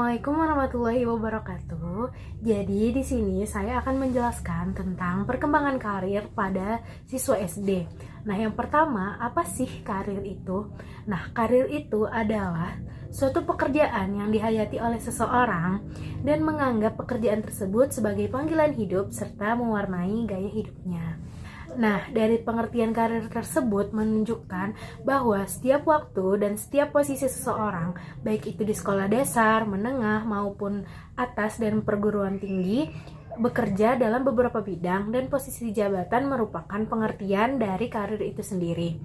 Assalamualaikum warahmatullahi wabarakatuh. Jadi di sini saya akan menjelaskan tentang perkembangan karir pada siswa SD. Nah, yang pertama, apa sih karir itu? Nah, karir itu adalah suatu pekerjaan yang dihayati oleh seseorang dan menganggap pekerjaan tersebut sebagai panggilan hidup serta mewarnai gaya hidupnya. Nah, dari pengertian karir tersebut menunjukkan bahwa setiap waktu dan setiap posisi seseorang, baik itu di sekolah dasar, menengah, maupun atas dan perguruan tinggi, bekerja dalam beberapa bidang dan posisi jabatan merupakan pengertian dari karir itu sendiri.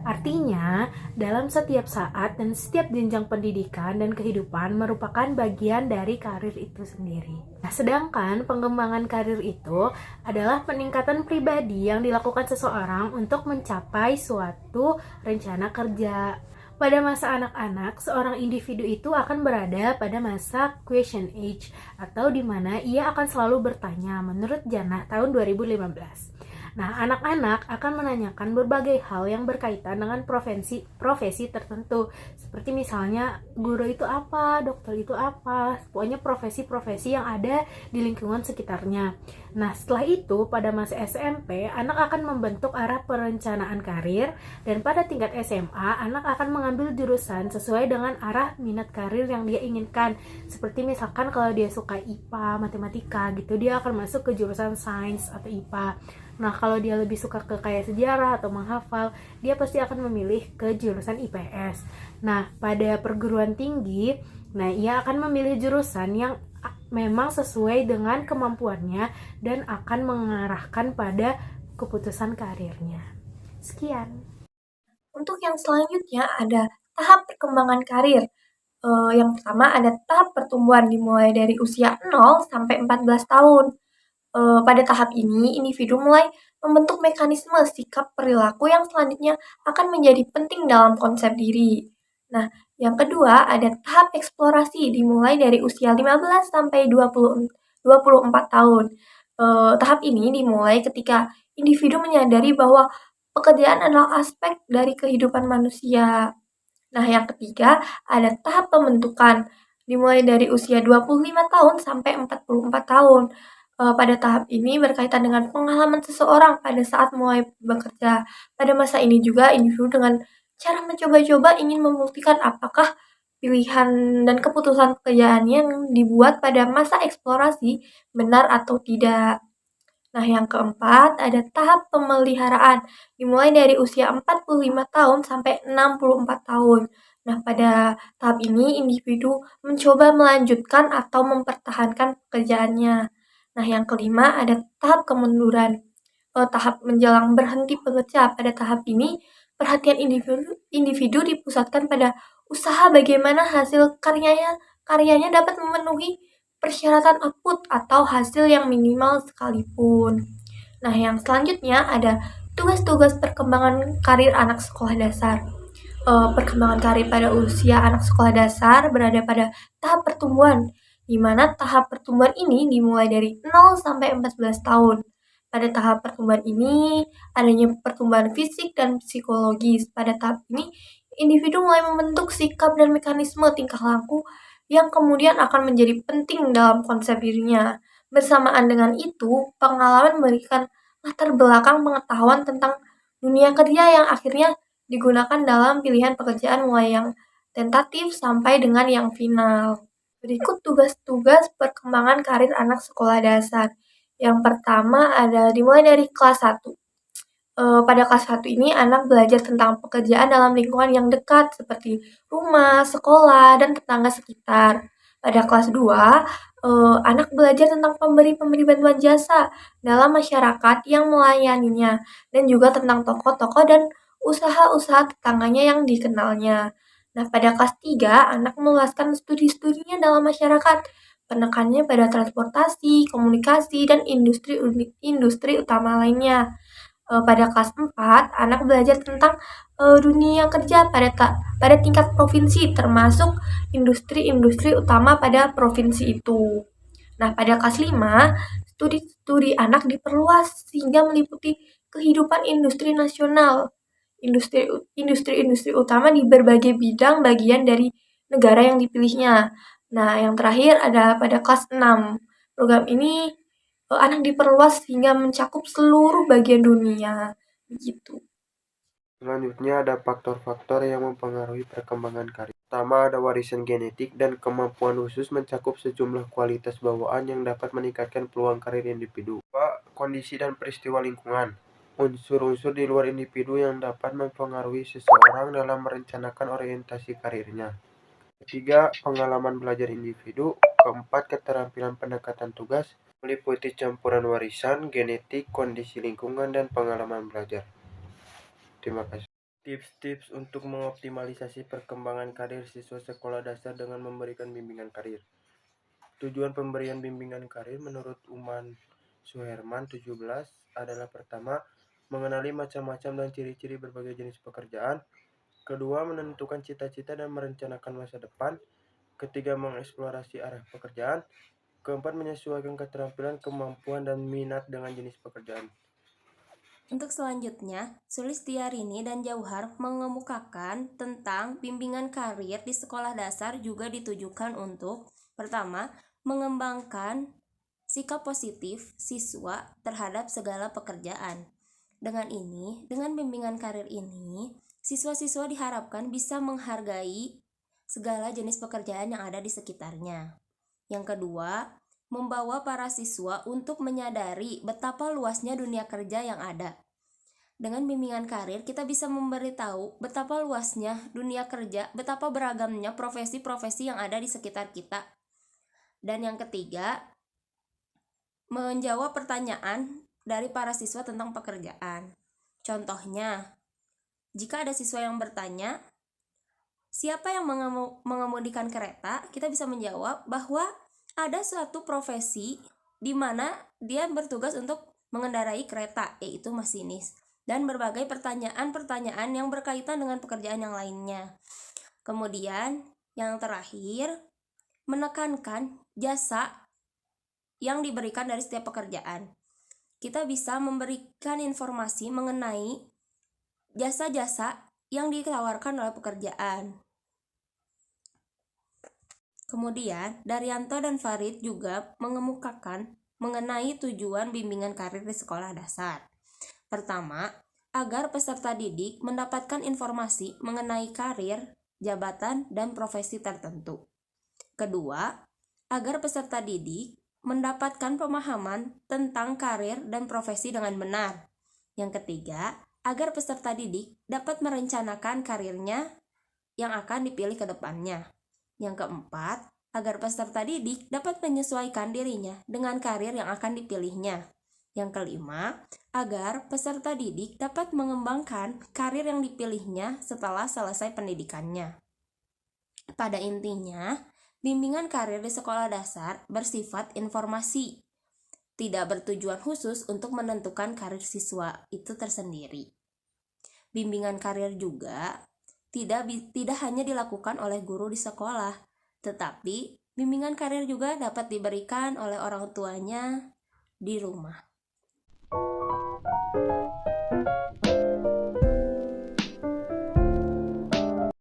Artinya, dalam setiap saat dan setiap jenjang pendidikan dan kehidupan merupakan bagian dari karir itu sendiri. Nah, sedangkan pengembangan karir itu adalah peningkatan pribadi yang dilakukan seseorang untuk mencapai suatu rencana kerja. Pada masa anak-anak, seorang individu itu akan berada pada masa question age atau di mana ia akan selalu bertanya menurut Jannah tahun 2015. Nah, anak-anak akan menanyakan berbagai hal yang berkaitan dengan profesi tertentu. Seperti misalnya, guru itu apa, dokter itu apa, pokoknya profesi-profesi yang ada di lingkungan sekitarnya. Nah, setelah itu, pada masa SMP, anak akan membentuk arah perencanaan karir, dan pada tingkat SMA, anak akan mengambil jurusan sesuai dengan arah minat karir yang dia inginkan. Seperti misalkan kalau dia suka IPA, matematika gitu, dia akan masuk ke jurusan sains atau IPA. Nah, kalau dia lebih suka ke kayak sejarah atau menghafal, dia pasti akan memilih ke jurusan IPS. Nah, pada perguruan tinggi, ia akan memilih jurusan yang memang sesuai dengan kemampuannya dan akan mengarahkan pada keputusan karirnya. Sekian. Untuk yang selanjutnya ada tahap perkembangan karir. Yang pertama ada tahap pertumbuhan dimulai dari usia 0 sampai 14 tahun. Pada tahap ini, individu mulai membentuk mekanisme sikap perilaku yang selanjutnya akan menjadi penting dalam konsep diri. Nah, yang kedua ada tahap eksplorasi dimulai dari usia 15 sampai 24 tahun. Tahap ini dimulai ketika individu menyadari bahwa pekerjaan adalah aspek dari kehidupan manusia. Nah, yang ketiga ada tahap pembentukan dimulai dari usia 25 tahun sampai 44 tahun. Pada tahap ini berkaitan dengan pengalaman seseorang pada saat mulai bekerja. Pada masa ini juga individu dengan cara mencoba-coba ingin membuktikan apakah pilihan dan keputusan pekerjaannya yang dibuat pada masa eksplorasi benar atau tidak. Nah, yang keempat ada tahap pemeliharaan dimulai dari usia 45 tahun sampai 64 tahun. Nah, pada tahap ini individu mencoba melanjutkan atau mempertahankan pekerjaannya. Nah, yang kelima ada tahap kemunduran. Tahap menjelang berhenti bekerja. Pada tahap ini, perhatian individu dipusatkan pada usaha bagaimana hasil karyanya dapat memenuhi persyaratan output atau hasil yang minimal sekalipun. Nah, yang selanjutnya ada tugas-tugas perkembangan karir anak sekolah dasar. Perkembangan karir pada usia anak sekolah dasar berada pada tahap pertumbuhan, di mana tahap pertumbuhan ini dimulai dari 0 sampai 14 tahun. Pada tahap pertumbuhan ini, adanya pertumbuhan fisik dan psikologis. Pada tahap ini, individu mulai membentuk sikap dan mekanisme tingkah laku yang kemudian akan menjadi penting dalam konsep dirinya. Bersamaan dengan itu, pengalaman memberikan latar belakang pengetahuan tentang dunia kerja yang akhirnya digunakan dalam pilihan pekerjaan mulai yang tentatif sampai dengan yang final. Berikut tugas-tugas perkembangan karir anak sekolah dasar. Yang pertama ada dimulai dari kelas 1. Pada kelas 1 ini anak belajar tentang pekerjaan dalam lingkungan yang dekat seperti rumah, sekolah, dan tetangga sekitar. Pada kelas 2, anak belajar tentang pemberi-pemberi bantuan jasa dalam masyarakat yang melayaninya dan juga tentang tokoh-tokoh dan usaha-usaha tetangganya yang dikenalnya. Nah, pada kelas 3, anak meluaskan studi-studinya dalam masyarakat. Penekannya pada transportasi, komunikasi, dan industri utama lainnya. Pada kelas 4, anak belajar tentang dunia kerja pada tingkat provinsi, termasuk industri-industri utama pada provinsi itu. Nah, pada kelas 5, studi-studi anak diperluas sehingga meliputi kehidupan industri nasional, industri-industri utama di berbagai bidang bagian dari negara yang dipilihnya. Nah, yang terakhir ada pada kelas 6. Program ini anak diperluas hingga mencakup seluruh bagian dunia. Begitu. Selanjutnya ada faktor-faktor yang mempengaruhi perkembangan karir. Pertama ada warisan genetik dan kemampuan khusus mencakup sejumlah kualitas bawaan yang dapat meningkatkan peluang karir individu. Kedua, kondisi dan peristiwa lingkungan. Unsur-unsur di luar individu yang dapat mempengaruhi seseorang dalam merencanakan orientasi karirnya. Ketiga, pengalaman belajar individu. Keempat, keterampilan pendekatan tugas, meliputi campuran warisan, genetik, kondisi lingkungan, dan pengalaman belajar. Terima kasih. Tips-tips untuk mengoptimalisasi perkembangan karir siswa sekolah dasar dengan memberikan bimbingan karir. Tujuan pemberian bimbingan karir menurut Uman Suherman 17 adalah pertama, mengenali macam-macam dan ciri-ciri berbagai jenis pekerjaan. Kedua, menentukan cita-cita dan merencanakan masa depan. Ketiga, mengeksplorasi arah pekerjaan. Keempat, menyesuaikan keterampilan, kemampuan, dan minat dengan jenis pekerjaan. Untuk selanjutnya, Sulistiarini dan Jauhar mengemukakan tentang bimbingan karir di sekolah dasar juga ditujukan untuk pertama, mengembangkan sikap positif siswa terhadap segala pekerjaan. Dengan bimbingan karir ini, siswa-siswa diharapkan bisa menghargai segala jenis pekerjaan yang ada di sekitarnya. Yang kedua, membawa para siswa untuk menyadari betapa luasnya dunia kerja yang ada. Dengan bimbingan karir, kita bisa memberitahu betapa luasnya dunia kerja, betapa beragamnya profesi-profesi yang ada di sekitar kita. Dan yang ketiga, menjawab pertanyaan dari para siswa tentang pekerjaan. Contohnya, jika ada siswa yang bertanya, siapa yang mengemudikan kereta? Kita bisa menjawab bahwa ada suatu profesi di mana dia bertugas untuk mengendarai kereta, yaitu masinis, dan berbagai pertanyaan-pertanyaan yang berkaitan dengan pekerjaan yang lainnya. Kemudian, yang terakhir, menekankan jasa yang diberikan dari setiap pekerjaan. Kita bisa memberikan informasi mengenai jasa-jasa yang ditawarkan oleh pekerjaan. Kemudian, Daryanto dan Farid juga mengemukakan mengenai tujuan bimbingan karir di sekolah dasar. Pertama, agar peserta didik mendapatkan informasi mengenai karir, jabatan, dan profesi tertentu. Kedua, agar peserta didik mendapatkan pemahaman tentang karir dan profesi dengan benar. Yang ketiga, agar peserta didik dapat merencanakan karirnya yang akan dipilih ke depannya. Yang keempat, agar peserta didik dapat menyesuaikan dirinya dengan karir yang akan dipilihnya. Yang kelima, agar peserta didik dapat mengembangkan karir yang dipilihnya setelah selesai pendidikannya. Pada intinya, bimbingan karir di sekolah dasar bersifat informasi, tidak bertujuan khusus untuk menentukan karir siswa itu tersendiri. Bimbingan karir juga tidak hanya dilakukan oleh guru di sekolah, tetapi bimbingan karir juga dapat diberikan oleh orang tuanya di rumah.